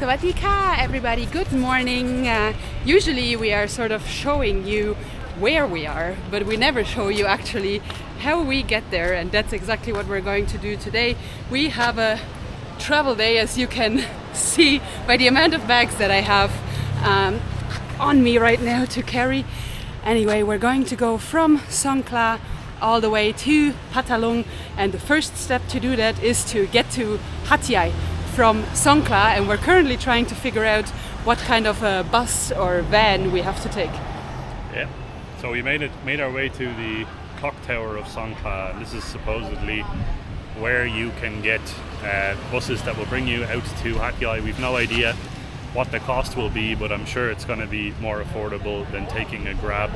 Sawadika, everybody, good morning. Usually we are sort of showing you where we are, but we never show you actually how we get there, and that's exactly what we're going to do today. We have a travel day, as you can see by the amount of bags that I have on me right now to carry. Anyway, we're going to go from Songkhla all the way to Phattalung, and the first step to do that is to get to Hat Yai from Songkhla, and we're currently trying to figure out what kind of a bus or van we have to take. Yeah, so we made our way to the clock tower of Songkhla, and this is supposedly where you can get buses that will bring you out to Hat Yai. We've no idea what the cost will be, but I'm sure it's going to be more affordable than taking a Grab.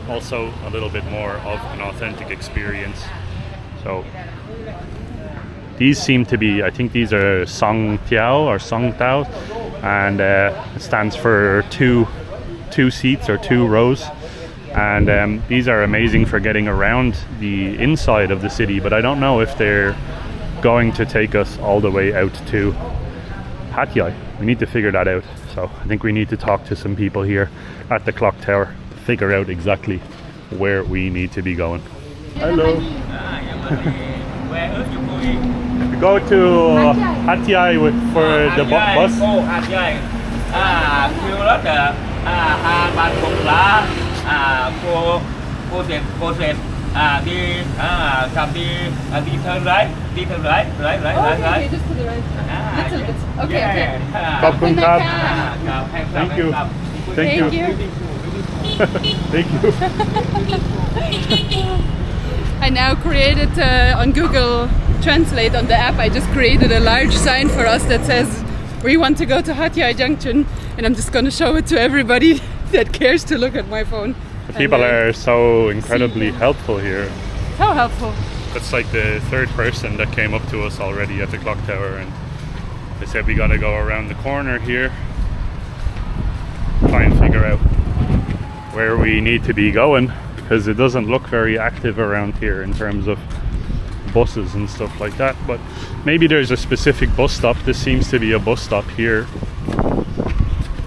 Also a little bit more of an authentic experience. So these seem to be, I think these are Songtiao or Songtao, and it stands for two seats or 2 rows. And these are amazing for getting around the inside of the city, but I don't know if they're going to take us all the way out to Hat Yai. We need to figure that out. So I think we need to talk to some people here at the clock tower to figure out exactly where we need to be going. Hello. We go to Hat Yai for the bus. Oh, Hat Yai. Kêu rất là bạn cũng là cô sẽ đi cầm đi thân right. Okay, just to the right. Little bit. Okay. Khop khap. Thank you. Thank you. Thank you. I now created on Google Translate on the app, I just created a large sign for us that says we want to go to Hat Yai Junction, and I'm just going to show it to everybody that cares to look at my phone. The people are so incredibly helpful here. So helpful. That's like the 3rd person that came up to us already at the clock tower, and they said we got to go around the corner here, try and figure out where we need to be going, because it doesn't look very active around here in terms of buses and stuff like that. But maybe there's a specific bus stop. This seems to be a bus stop here.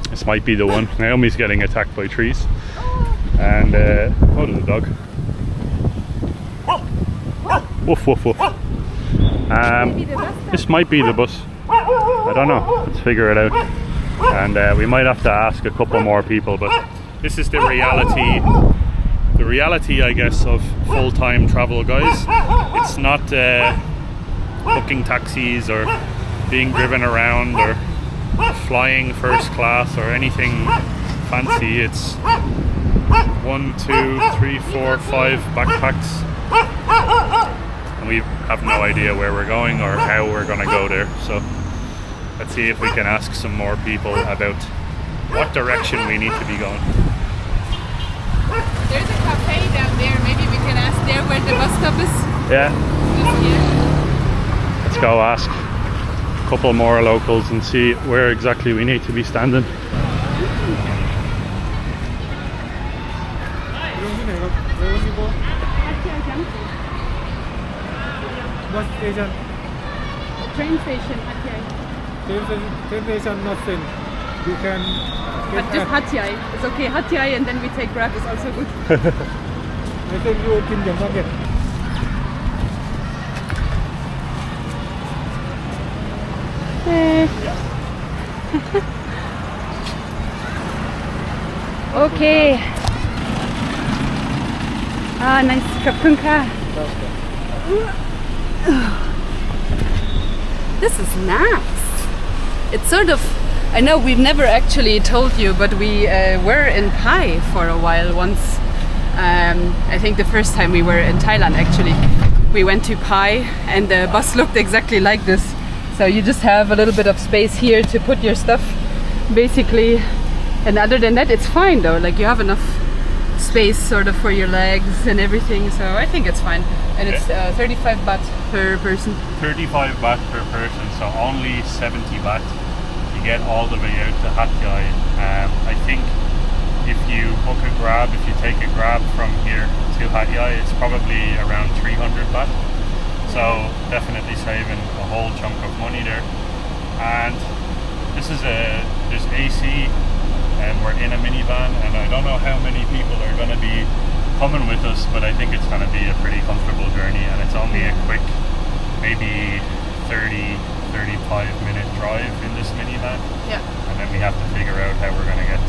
This might be the one. Naomi's getting attacked by trees. And oh, there's a dog. Woof woof woof. This might be the bus. I don't know. Let's figure it out. And we might have to ask a couple more people, but this is the reality. The reality, I guess, of full-time travel, guys. It's not booking taxis or being driven around or flying first class or anything fancy. It's 1, 2, 3, 4, 5 backpacks, and we have no idea where we're going or how we're going to go there. So let's see if we can ask some more people about what direction we need to be going. There's a cafe down there. Maybe we can ask there where the bus stop is. Yeah. Just here. Let's go ask a couple more locals and see where exactly we need to be standing. What station? Train station, Hat Yai. Train station not same. You can But just Hat Yai. It's okay, Hat Yai, and then we take Grab is also good. I think you in the market. Okay. Nice. Kapunka. This is nice. It's sort of, I know we've never actually told you, but we were in Pai for a while once. I think the first time we were in Thailand, actually. We went to Pai, and the bus looked exactly like this. So you just have a little bit of space here to put your stuff, basically. And other than that, it's fine though. Like, you have enough space sort of for your legs and everything. So I think it's fine. And it's 35 baht per person. 35 baht per person, so only 70 baht to get all the way out to Hat Yai. I think if you book a Grab, if you take a Grab from here to Hat Yai, it's probably around 300 baht. So definitely saving a whole chunk of money there. And There's AC, and we're in a minivan, and I don't know how many people are going to be coming with us, but I think it's going to be a pretty comfortable journey, and it's only a quick, maybe 35-minute drive in this minivan. Yeah. And then we have to figure out how we're going to get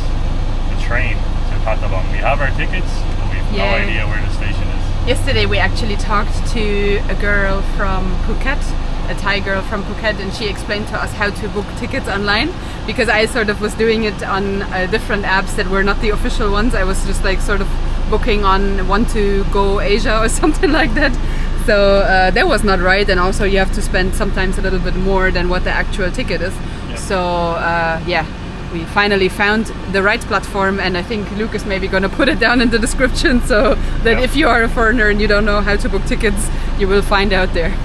the train to Phattalung. We have our tickets, but we have no idea where the station is. Yesterday we actually talked to a girl from Phuket, a Thai girl from Phuket, and she explained to us how to book tickets online, because I sort of was doing it on different apps that were not the official ones. I was just like sort of booking on Want to Go Asia or something like that. So that was not right, and also you have to spend sometimes a little bit more than what the actual ticket is. Yeah. So we finally found the right platform, and I think Luke is maybe going to put it down in the description so that if you are a foreigner and you don't know how to book tickets, you will find out there.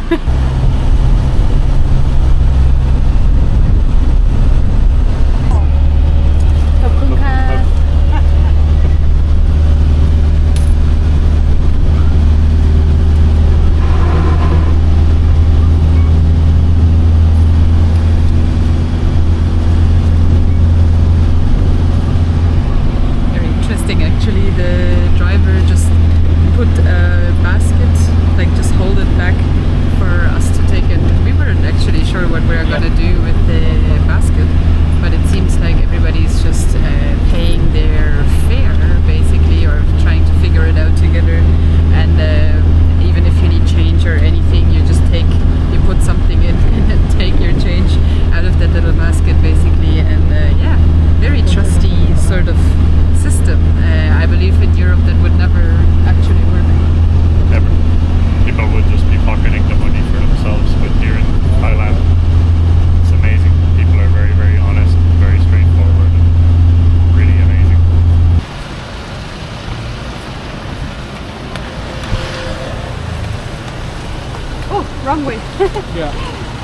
Wrong way. Yeah.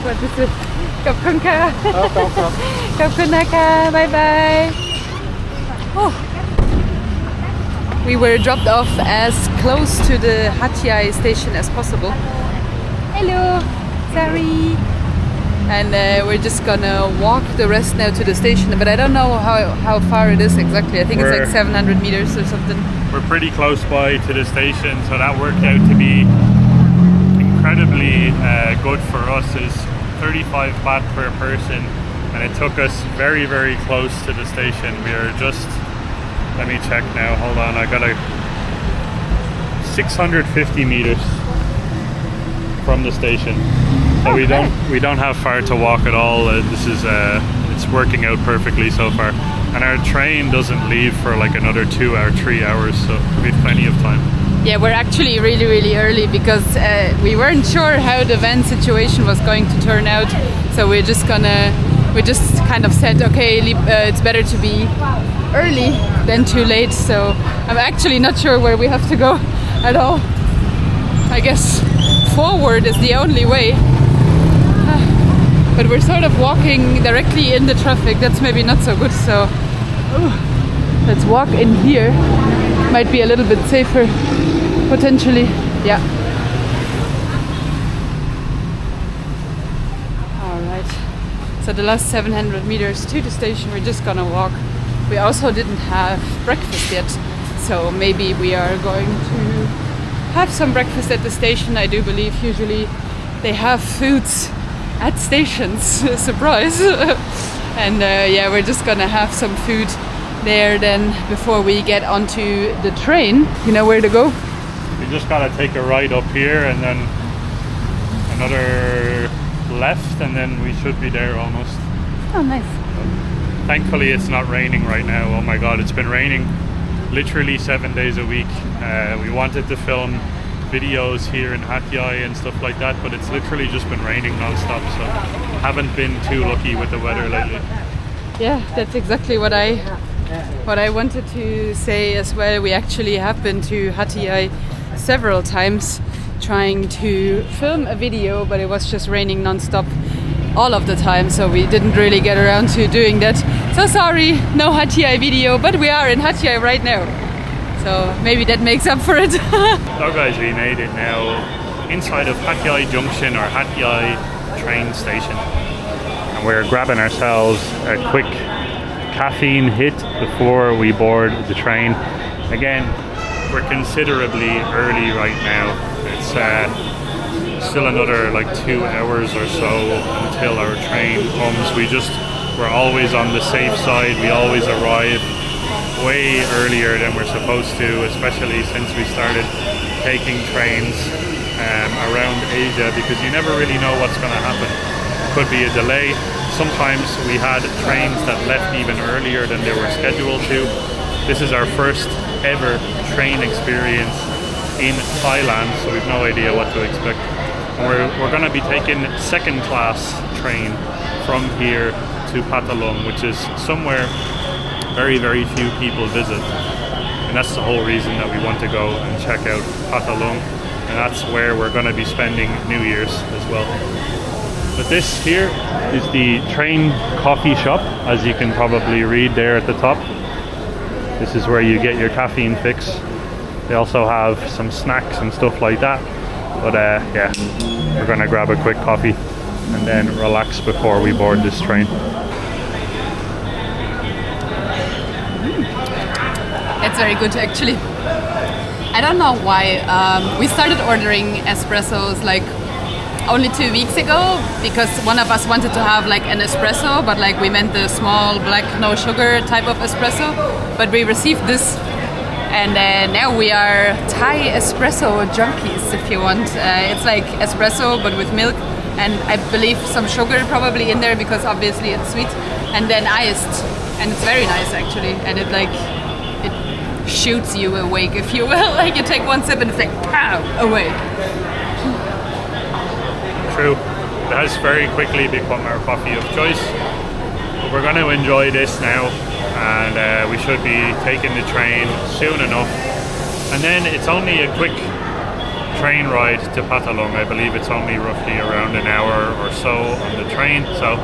But this is ขอบคุณค่ะ ครับ ขอบคุณนะคะ bye bye. Oh. We were dropped off as close to the Hat Yai station as possible. Hello, Sari. And we're just gonna walk the rest now to the station, but I don't know how far it is exactly. I think it's like 700 meters or something. We're pretty close by to the station, so that worked out to be incredibly good for us. Is 35 baht per person, and it took us very, very close to the station. We are just, let me check now, hold on, I got 650 meters from the station. So we don't have far to walk at all. This is it's working out perfectly so far, and our train doesn't leave for like another 2 or 3 hours, so we have plenty of time. Yeah, we're actually really, really early because we weren't sure how the van situation was going to turn out. So we just kind of said, okay, it's better to be early than too late. So I'm actually not sure where we have to go at all. I guess forward is the only way. But we're sort of walking directly in the traffic. That's maybe not so good. So let's walk in here. Might be a little bit safer, potentially. Yeah. All right. So the last 700 meters to the station, we're just gonna walk. We also didn't have breakfast yet, so maybe we are going to have some breakfast at the station. I do believe usually they have foods at stations. Surprise. And yeah, we're just gonna have some food there then before we get onto the train. You know where to go? We just gotta take a right up here and then another left, and then we should be there almost. Oh, nice. Thankfully it's not raining right now. Oh my god, it's been raining literally 7 days a week. We wanted to film videos here in Hat Yai and stuff like that, but it's literally just been raining non-stop, so haven't been too lucky with the weather lately. Yeah, that's exactly what I wanted to say as well. We actually have been to Hat Yai several times trying to film a video, but it was just raining non-stop all of the time, so we didn't really get around to doing that. So sorry, no Hat Yai video, but we are in Hat Yai right now. So maybe that makes up for it. So guys, we made it now inside of Hat Yai Junction or Hat Yai train station. And we're grabbing ourselves a quick caffeine hit before we board the train. Again, we're considerably early right now. It's still another like 2 hours or so until our train comes. We're always on the safe side. We always arrive way earlier than we're supposed to, especially since we started taking trains around Asia, because you never really know what's going to happen. Could be a delay. Sometimes we had trains that left even earlier than they were scheduled to. This is our first ever train experience in Thailand, so we've no idea what to expect. And we're going to be taking second class train from here to Phattalung, which is somewhere very, very few people visit. And that's the whole reason that we want to go and check out Phattalung. And that's where we're going to be spending New Year's as well. But this here is the train coffee shop, as you can probably read there at the top. This is where you get your caffeine fix. They also have some snacks and stuff like that. But yeah, we're going to grab a quick coffee and then relax before we board this train. It's very good actually. I don't know why. We started ordering espressos like only 2 weeks ago, because one of us wanted to have like an espresso, but like we meant the small black no sugar type of espresso. But we received this, and now we are Thai espresso junkies, if you want. It's like espresso but with milk, and I believe some sugar probably in there, because obviously it's sweet, and then iced, and it's very nice actually. And it shoots you awake, if you will. Like you take one sip and it's like pow, awake. True. It has very quickly become our coffee of choice. But we're going to enjoy this now, and we should be taking the train soon enough. And then it's only a quick train ride to Phattalung. I believe it's only roughly around an hour or so on the train, so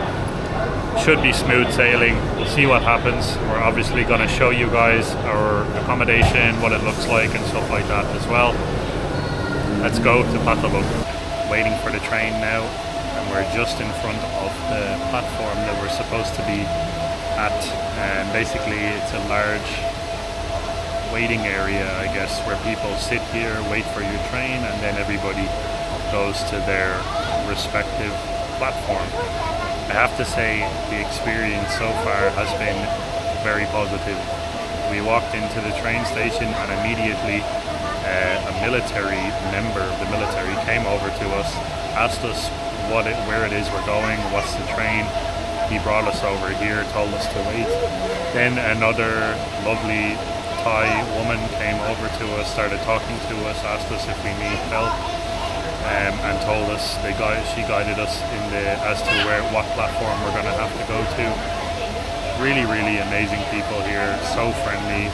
should be smooth sailing. We'll see what happens. We're obviously going to show you guys our accommodation, what it looks like and stuff like that as well. Let's go to Phattalung. Waiting for the train now, and we're just in front of the platform that we're supposed to be at, and basically it's a large waiting area, I guess, where people sit here, wait for your train, and then everybody goes to their respective platform. I have to say the experience so far has been very positive. We walked into the train station and immediately a military member of the military came over to us, asked us where it is we're going, what's the train. He brought us over here, told us to wait. Then another lovely Thai woman came over to us, started talking to us, asked us if we need help, and told us she guided us as to what platform we're going to have to go to. Really, really amazing people here, so friendly,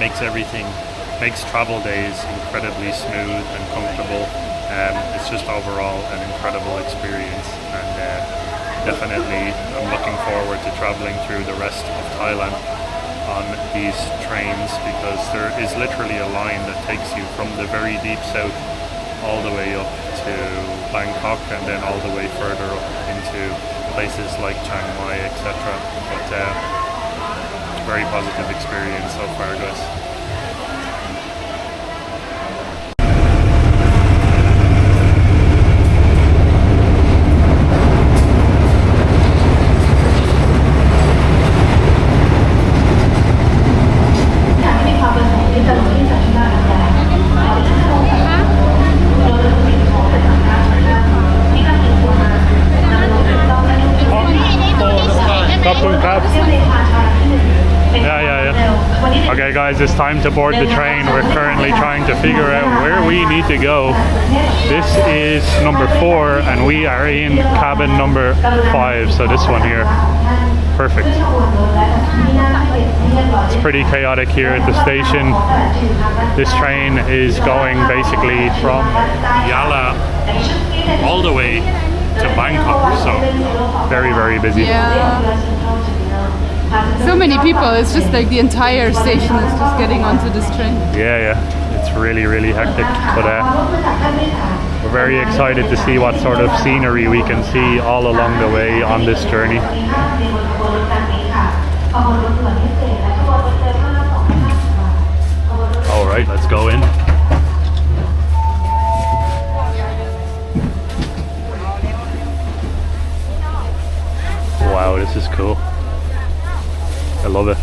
makes travel days incredibly smooth and comfortable. It's just overall an incredible experience, and definitely I'm looking forward to traveling through the rest of Thailand on these trains, because there is literally a line that takes you from the very deep south all the way up to Bangkok, and then all the way further up into places like Chiang Mai, etc. But very positive experience so far, guys. Okay guys, it's time to board the train. We're currently trying to figure out where we need to go. This is number 4 and we are in cabin number 5, so this one here. Perfect. It's pretty chaotic here at the station. This train is going basically from Yala all the way to Bangkok, so very, very busy. Yeah. So many people, it's just like the entire station is just getting onto this train. Yeah, it's really, really hectic, but we're We're very excited to see what sort of scenery we can see all along the way on this journey. Alright, let's go in. Wow, this is cool. I love it.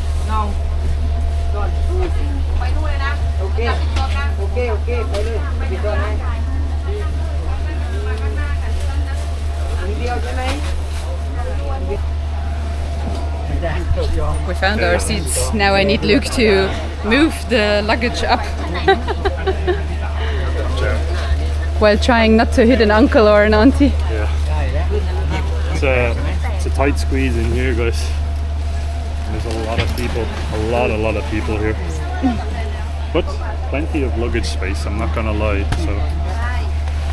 We found our seats. Now I need Luke to move the luggage up while trying not to hit an uncle or an auntie. Yeah. It's a tight squeeze in here, guys. And there's a lot of people, a lot of people here. But plenty of luggage space, I'm not gonna lie, so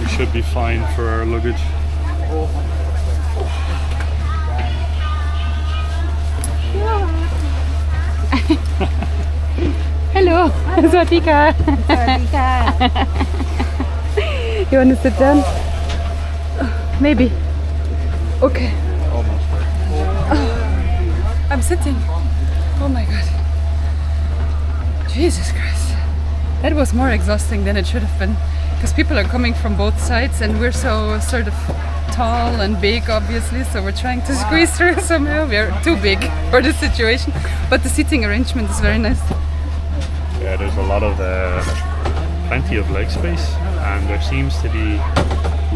we should be fine for our luggage. Hello, Swatika. You want to sit down? Maybe. Okay. Almost there. I'm sitting. Oh my god. Jesus Christ. That was more exhausting than it should have been. Because people are coming from both sides and we're so sort of tall and big, obviously, so we're trying to squeeze through somehow. We're too big for this situation. But the seating arrangement is very nice. Yeah, there's a lot of plenty of leg space, and there seems to be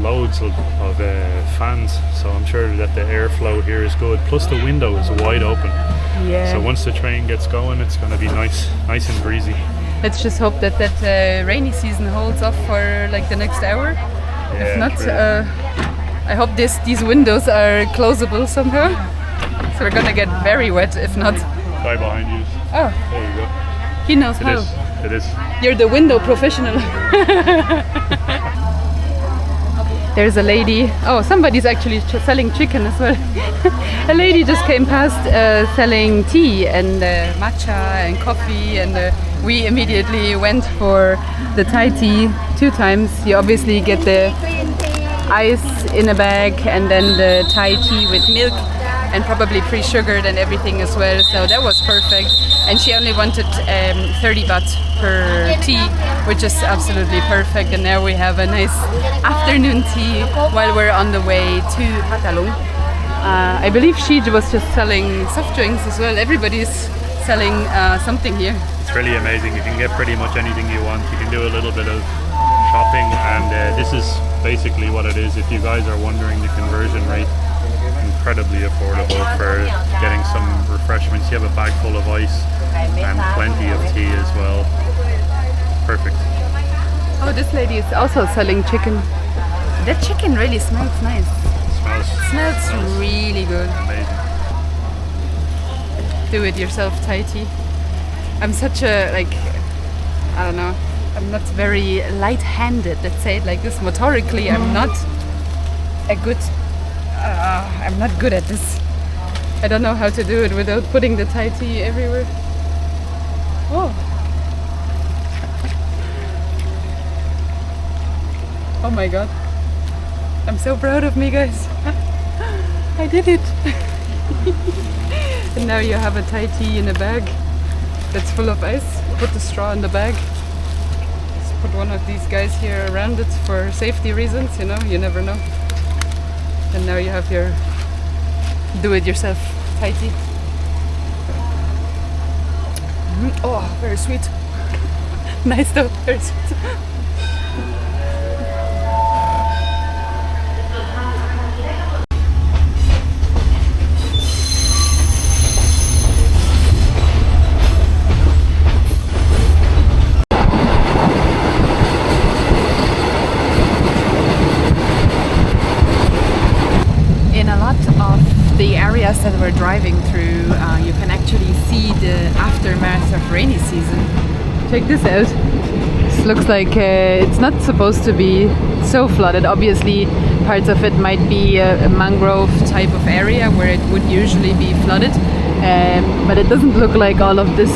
loads of fans, so I'm sure that the airflow here is good. Plus the window is wide open. Yeah. So once the train gets going, it's going to be nice and breezy. Let's just hope that rainy season holds off for like the next hour. Yeah, If not, true. I hope these windows are closable somehow. So we're gonna get very wet if not. Guy behind you. Oh, There you go. he knows how. It is. You're the window professional. There's a lady. Oh, somebody's actually selling chicken as well. A lady just came past selling tea and matcha and coffee, and we immediately went for the Thai tea 2 times. You obviously get the ice in a bag and then the Thai tea with milk and probably pre-sugared and everything as well, so that was perfect. And she only wanted 30 baht per tea, which is absolutely perfect. And now we have a nice afternoon tea while we're on the way to Phattalung. I believe she was just selling soft drinks as well. Everybody's selling something here. It's really amazing. You can get pretty much anything you want. You can do a little bit of shopping, and this is basically what it is. If you guys are wondering the conversion rate, incredibly affordable for getting some refreshments. You have a bag full of ice and plenty of tea as well. Perfect. Oh, this lady is also selling chicken. That chicken really smells nice. Smells really good. Amazing. Do it yourself Thai tea. I'm such a I don't know, I'm not very light-handed, let's say it like this. Motorically, I'm not I'm not good at this. I don't know how to do it without putting the Thai tea everywhere. Oh. Oh my god. I'm so proud of me, guys. I did it. And now you have a Thai tea in a bag that's full of ice. Put the straw in the bag. Just put one of these guys here around it for safety reasons, you know, you never know. And now you have your do-it-yourself Thai tea. Oh, very sweet. Nice though, very sweet. The areas that we're driving through, you can actually see the aftermath of rainy season. Check this out. This looks like it's not supposed to be so flooded. Obviously, parts of it might be a mangrove type of area where it would usually be flooded, but it doesn't look like all of this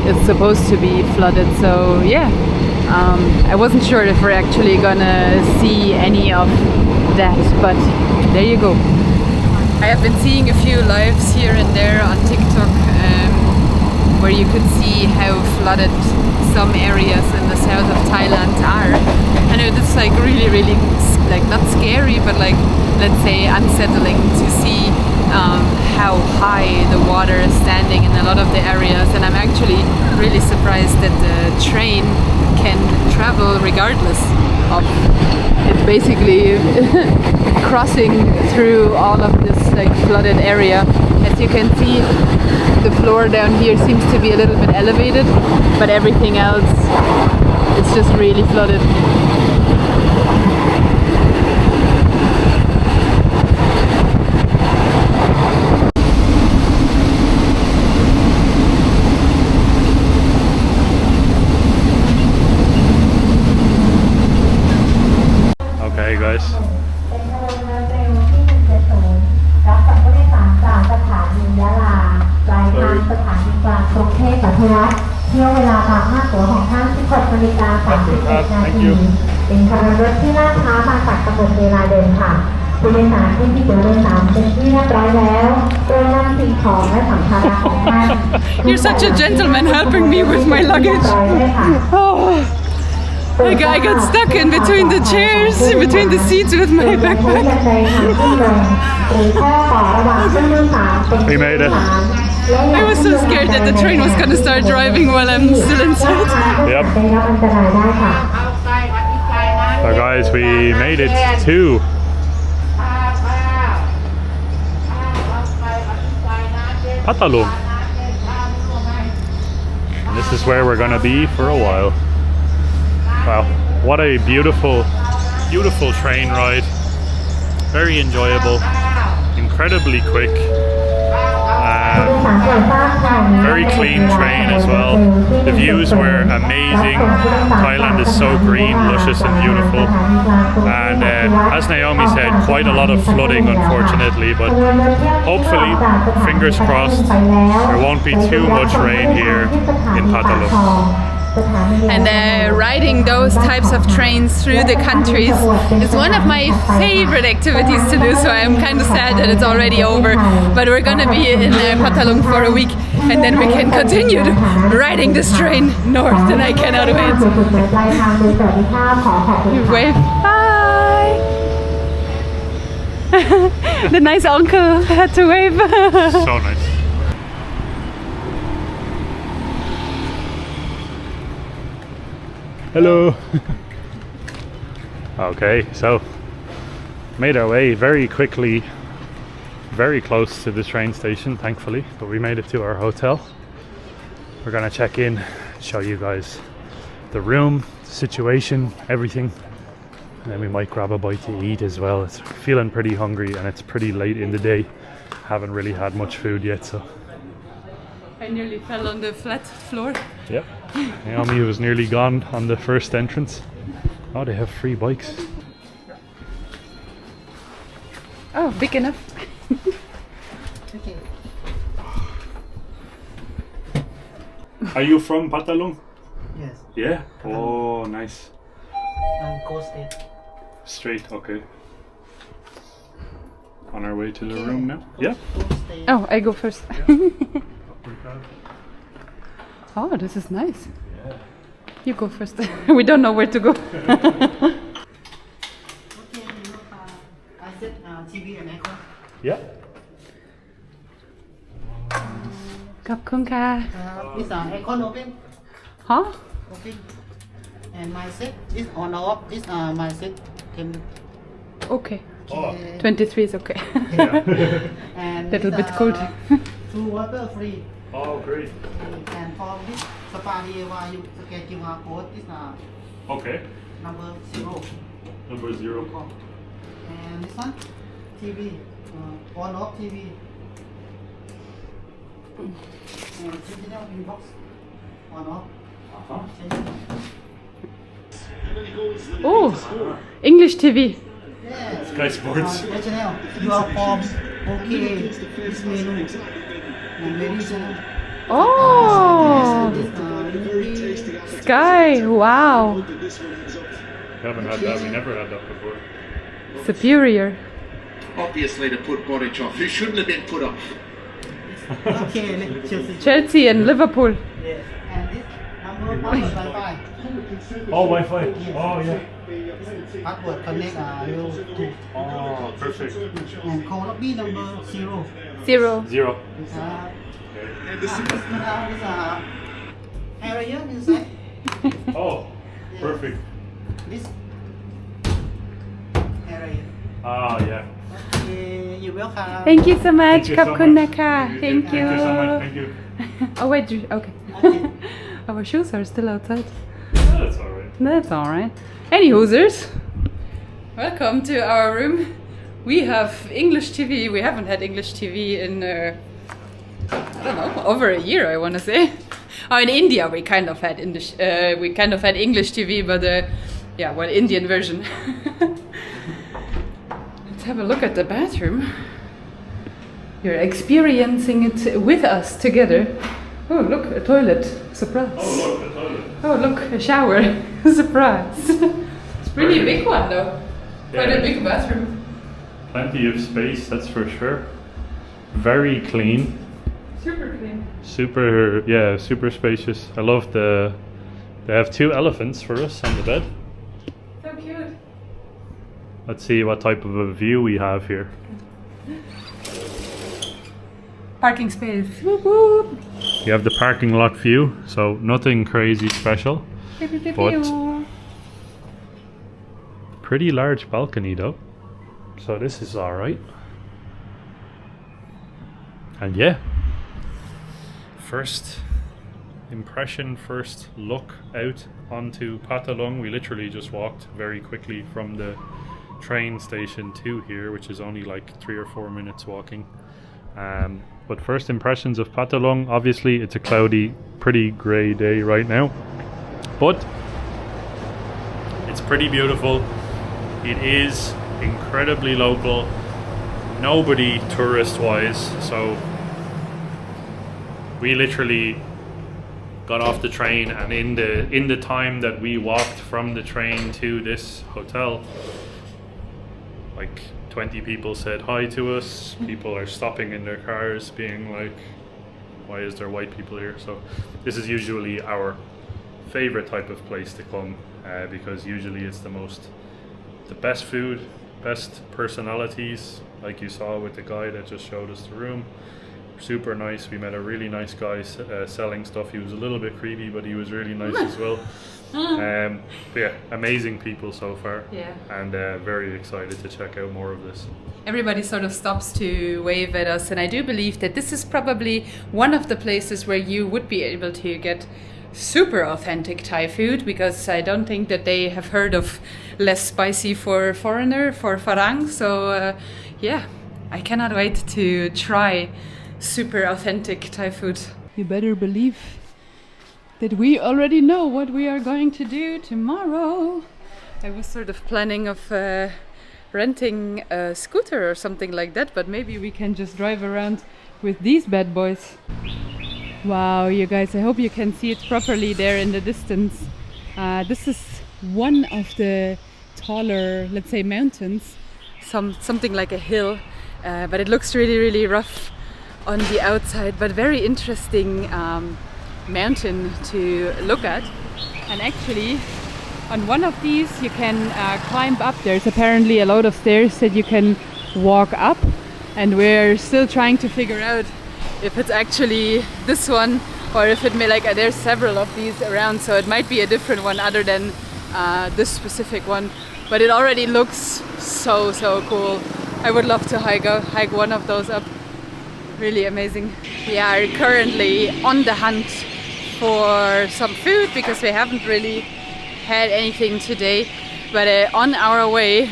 is supposed to be flooded. So yeah, I wasn't sure if we're actually gonna see any of that, but there you go. I have been seeing a few lives here and there on TikTok where you could see how flooded some areas in the south of Thailand are. And it's like really like not scary, but like, let's say, unsettling to see how high the water is standing in a lot of the areas. And I'm actually really surprised that the train can travel regardless of it basically crossing through all of this like flooded area. As you can see, the floor down here seems to be a little bit elevated, but everything else, it's just really flooded. Okay, guys. รับกับผู้โดยสารจากสถานียะลาปลายทางสถานีกลางกรุงเทพสาธารณรัฐเที่ยวเวลาตามหน้าตั๋วของท่าน 16:31 นาที เป็นขบวนรถที่ล่าช้ามาจากกำหนดเวลาเดิมค่ะผู้โดยสารที่ที่ตั๋วโดยสารเป็นที่เรียบร้อยแล้วโดยนำสิ่งของและสัมภาระของท่าน You're such a gentleman helping me with my luggage. Oh. I got stuck in between the chairs, in between the seats with my backpack. We made it. I was so scared that the train was going to start driving while I'm still inside. Yep. So guys, we made it to Phattalung. And this is where we're going to be for a while. Wow, what a beautiful train ride. Very enjoyable, incredibly quick, very clean train as well. The views were amazing. Thailand is so green, luscious and beautiful. And as Naomi said, quite a lot of flooding unfortunately, but hopefully, fingers crossed, there won't be too much rain here in Phattalung. And riding those types of trains through the countries is one of my favorite activities to do, so I'm kind of sad that it's already over. But we're gonna be in Phattalung for a week, and then we can continue riding this train north, and I cannot wait. You wave. Hi! The nice uncle had to wave. So nice. Hello. Okay, so made our way very quickly, very close to the train station, thankfully, but we made it to our hotel. We're gonna check in, show you guys the room, the situation, everything, and then we might grab a bite to eat as well. It's feeling pretty hungry and it's pretty late in the day. Haven't really had much food yet, so. I nearly fell on the flat floor. Yep. Naomi was nearly gone on the first entrance. Oh, they have free bikes. Oh, big enough. Are you from Phattalung? Yes. Yeah? Oh, nice. And go straight. Straight, okay. On our way to the room now? Yeah? Go straight. Oh, I go first. Oh, this is nice. Yeah. You go first. We don't know where to go. Okay, I set TV and Eko. Yeah. ขอบคุณค่ะ This Eko open. Huh? Open. And my set is on off. This my set. Okay. Oh. 23 is okay. And Little this, bit cold. 2 water free. Oh, great. And for this spa DIY, you scan QR code. This Okay. number 0. Number 0. And this one, TV, on off TV. And digital inbox, on off. Oh, English TV. Yes. Sky Sports. Channel. Your form. Okay. This menu. And very channel. Oh, This Sky, wow. We haven't had that. We never had that before. Superior. Obviously to put Boric off, who shouldn't have been put off. Okay, Chelsea. Chelsea and Liverpool. Yes. And this number Wi-Fi. Oh, Wi-Fi. Oh, yeah. Password connect level 2. Oh, perfect. And call lobby number 0. 0. 0. This area inside. Oh, perfect. This area. Ah, yeah. Okay, you're welcome. Thank you so much. Thank you so ขอบคุณนะคะ much. Thank you. Thank you so much. Thank you. Oh wait, okay. Our shoes are still outside. That's alright. That's alright. Any hoosers, welcome to our room. We have English TV. We haven't had English TV in, I don't know, over a year, I want to say. Oh, in India we kind of had English TV, but yeah, well, Indian version. Let's have a look at the bathroom. You're experiencing it with us together. Oh, look, a toilet. Surprise. Oh, look, the toilet. Oh, look, a shower. Surprise. It's pretty big one though. Quite a big bathroom. Plenty of space, that's for sure. Very clean. Super clean. Super spacious. I love they have 2 elephants for us on the bed. So cute. Let's see what type of a view we have here. Parking space. Whoop, whoop. You have the parking lot view, so nothing crazy special, but pretty large balcony though. So this is alright. And yeah, first impression, first look out onto Phattalung. We literally just walked very quickly from the train station to here, which is only like 3 or 4 minutes walking. But first impressions of Phattalung, obviously it's a cloudy, pretty grey day right now, but it's pretty beautiful. It is incredibly local, nobody tourist wise, so we literally got off the train, and in the time that we walked from the train to this hotel, like 20 people said hi to us. People are stopping in their cars being like, why is there white people here? So this is usually our favorite type of place to come, because usually it's the best food, best personalities, like you saw with the guy that just showed us the room. Super nice. We met a really nice guy selling stuff. He was a little bit creepy, but he was really nice as well. But yeah, amazing people so far. Yeah. And very excited to check out more of this. Everybody sort of stops to wave at us, and I do believe that this is probably one of the places where you would be able to get super authentic Thai food, because I don't think that they have heard of less spicy for foreigner, for Farang. So yeah, I cannot wait to try super authentic Thai food. You better believe that we already know what we are going to do tomorrow. I was sort of planning of renting a scooter or something like that, but maybe we can just drive around with these bad boys. Wow, you guys, I hope you can see it properly there in the distance. This is one of the taller, let's say, mountains, something like a hill, but it looks really, really rough on the outside, but very interesting mountain to look at. And actually on one of these you can climb up. There's apparently a lot of stairs that you can walk up, and we're still trying to figure out if it's actually this one or if it may, like, there's several of these around, so it might be a different one other than this specific one, but it already looks so cool. I would love to hike one of those up. Really amazing. We are currently on the hunt for some food because we haven't really had anything today, but on our way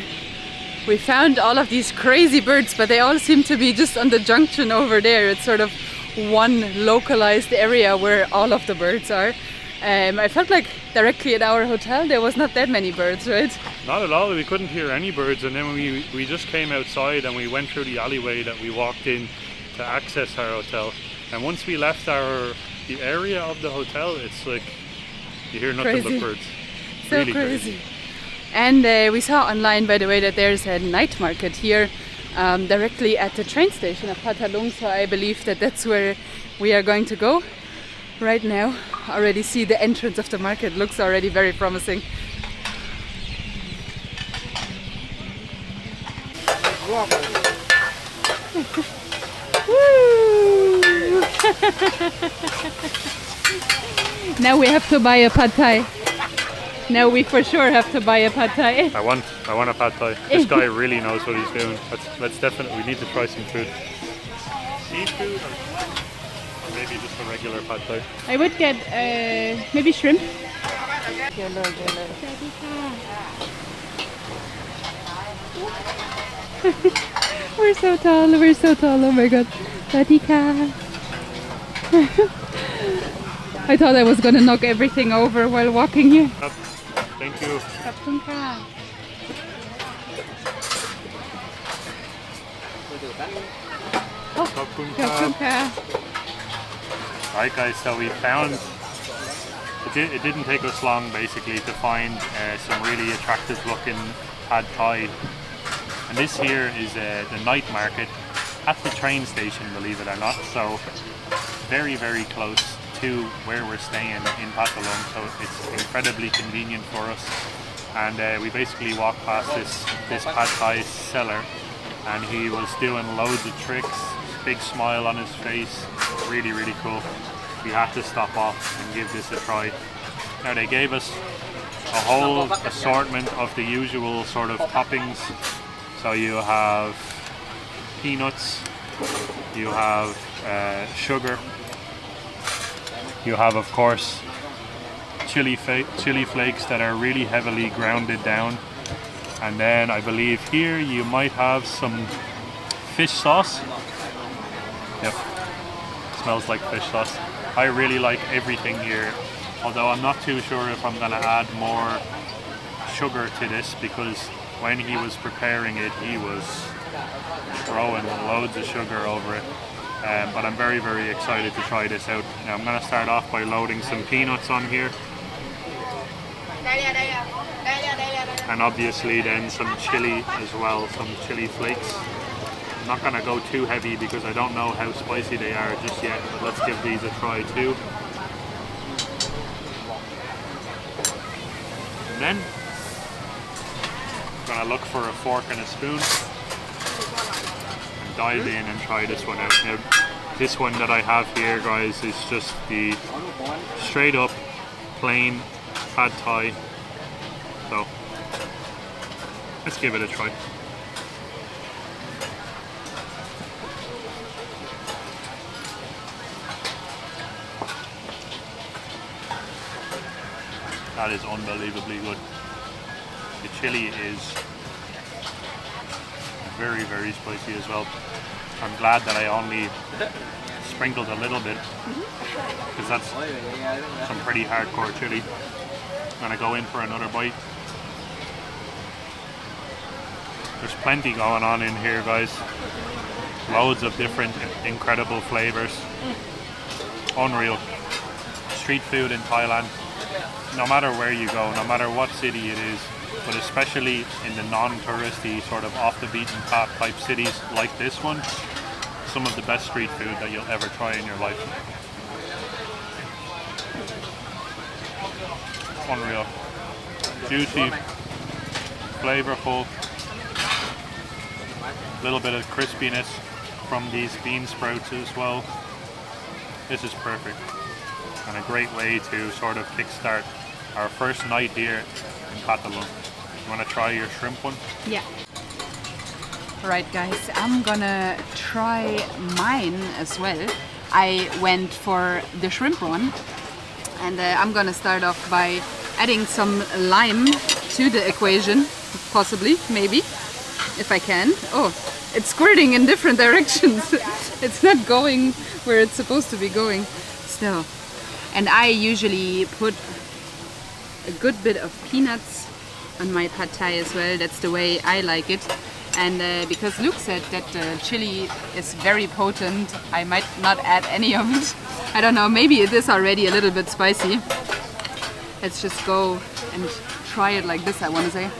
we found all of these crazy birds, but they all seem to be just on the junction over there. It's sort of one localized area where all of the birds are. I felt like directly at our hotel there was not that many birds, right? Not at all. We couldn't hear any birds, and then we just came outside and we went through the alleyway that we walked in to access our hotel, And once we left the area of the hotel, it's like you hear nothing Crazy. but birds. So Really crazy. And we saw online, by the way, that there's a night market here directly at the train station of Phattalung. So I believe that that's where we are going to go right now. Already see the entrance of the market. Looks already very promising. Woo! Now we have to buy a pad thai. Now we for sure have to buy a pad thai. I want a pad thai. This guy really knows what he's doing. Let's definitely, we need to try some food. Seafood or maybe just a regular pad thai. I would get maybe shrimp. We're so tall, oh my god. Sadika. I thought I was gonna knock everything over while walking here. Thank you. Right guys, so we found, it didn't take us long basically to find some really attractive looking pad thai. And this here is the night market at the train station, believe it or not. So very, very close to where we're staying in Phattalung, so it's incredibly convenient for us. And we basically walked past this pad thai seller, and he was doing loads of tricks, big smile on his face, really, really cool. We had to stop off and give this a try. Now they gave us a whole assortment of the usual sort of toppings. So you have peanuts, you have sugar, you have of course chili flakes that are really heavily grounded down, and then I believe here you might have some fish sauce. Yep, smells like fish sauce. I really like everything here, although I'm not too sure if I'm gonna add more sugar to this, because when he was preparing it he was throwing loads of sugar over it. But I'm very, very excited to try this out. Now I'm going to start off by loading some peanuts on here. And obviously then some chili as well, some chili flakes. I'm not going to go too heavy because I don't know how spicy they are just yet, but let's give these a try too. And then I'm going to look for a fork and a spoon and dive in and try this one out. Now, this one that I have here, guys, is just the straight up plain pad thai. So let's give it a try. That is unbelievably good. The chili is very, very spicy as well. I'm glad that I only sprinkled a little bit, because that's some pretty hardcore chili. I'm gonna go in for another bite. There's plenty going on in here, guys. Loads of different incredible flavors. Unreal. Street food in Thailand, no matter where you go, no matter what city it is, but especially in the non-touristy, sort of off the beaten path type cities like this one, some of the best street food that you'll ever try in your life. Unreal. Juicy, flavorful, a little bit of crispiness from these bean sprouts as well. This is perfect, and a great way to sort of kickstart our first night here in Phattalung. You want to try your shrimp one? Yeah. Right, guys, I'm gonna try mine as well. I went for the shrimp one, and I'm gonna start off by adding some lime to the equation, possibly, maybe, if I can. Oh, it's squirting in different directions. It's not going where it's supposed to be going still. And I usually put a good bit of peanuts on my pad thai as well. That's the way I like it. And because Luke said that the chili is very potent, I might not add any of it. I don't know, maybe it is already a little bit spicy. Let's just go and try it like this, I want to say.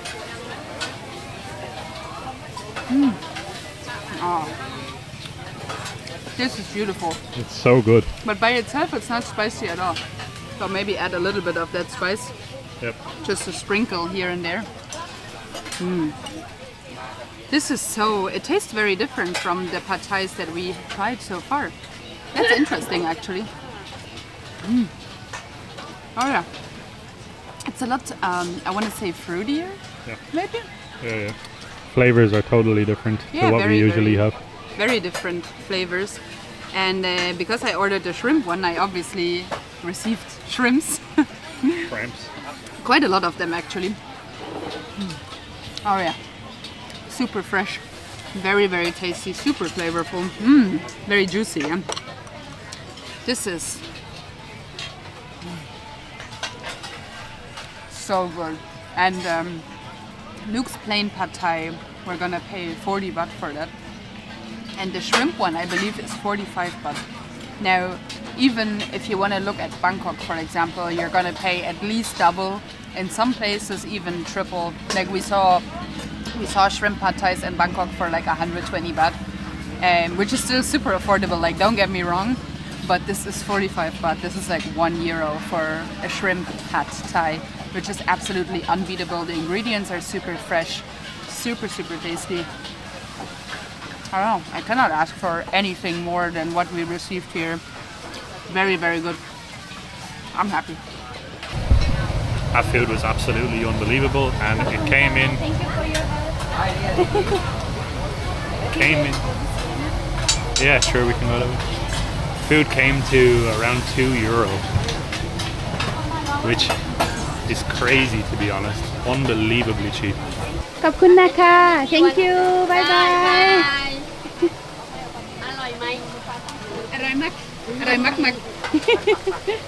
Oh. This is beautiful. It's so good. But by itself, it's not spicy at all. So maybe add a little bit of that spice. Yep. Just a sprinkle here and there. This is so... It tastes very different from the pad thais that we tried so far. That's interesting, actually. Oh yeah. It's a lot, I want to say fruitier, Yeah. maybe? Yeah. Flavors are totally different to what we usually have. Very different flavors. And because I ordered the shrimp one, I obviously received shrimps. Shrimps. Quite a lot of them, actually. Oh yeah. Super fresh. Very, very tasty. Super flavorful. Very juicy. Yeah? This is so good. And Luke's plain pad thai, we're gonna pay 40 baht for that. And the shrimp one, I believe, is 45 baht. Now, even if you want to look at Bangkok, for example, you're gonna pay at least double. In some places, even triple. Like we saw shrimp pad thais in Bangkok for like 120 baht, which is still super affordable. Like, don't get me wrong, but this is 45 baht. This is like €1 for a shrimp pad thai, which is absolutely unbeatable. The ingredients are super fresh, super, super tasty. I don't know, I cannot ask for anything more than what we received here. Very, very good. I'm happy. That food was absolutely unbelievable, and it came in. Thank you for your help. Came in. Yeah, sure, we can go that way. Food came to around €2, which is crazy, to be honest. Unbelievably cheap. ขอบคุณนะคะ Thank you Bye bye อร่อยมาก อร่อยมาก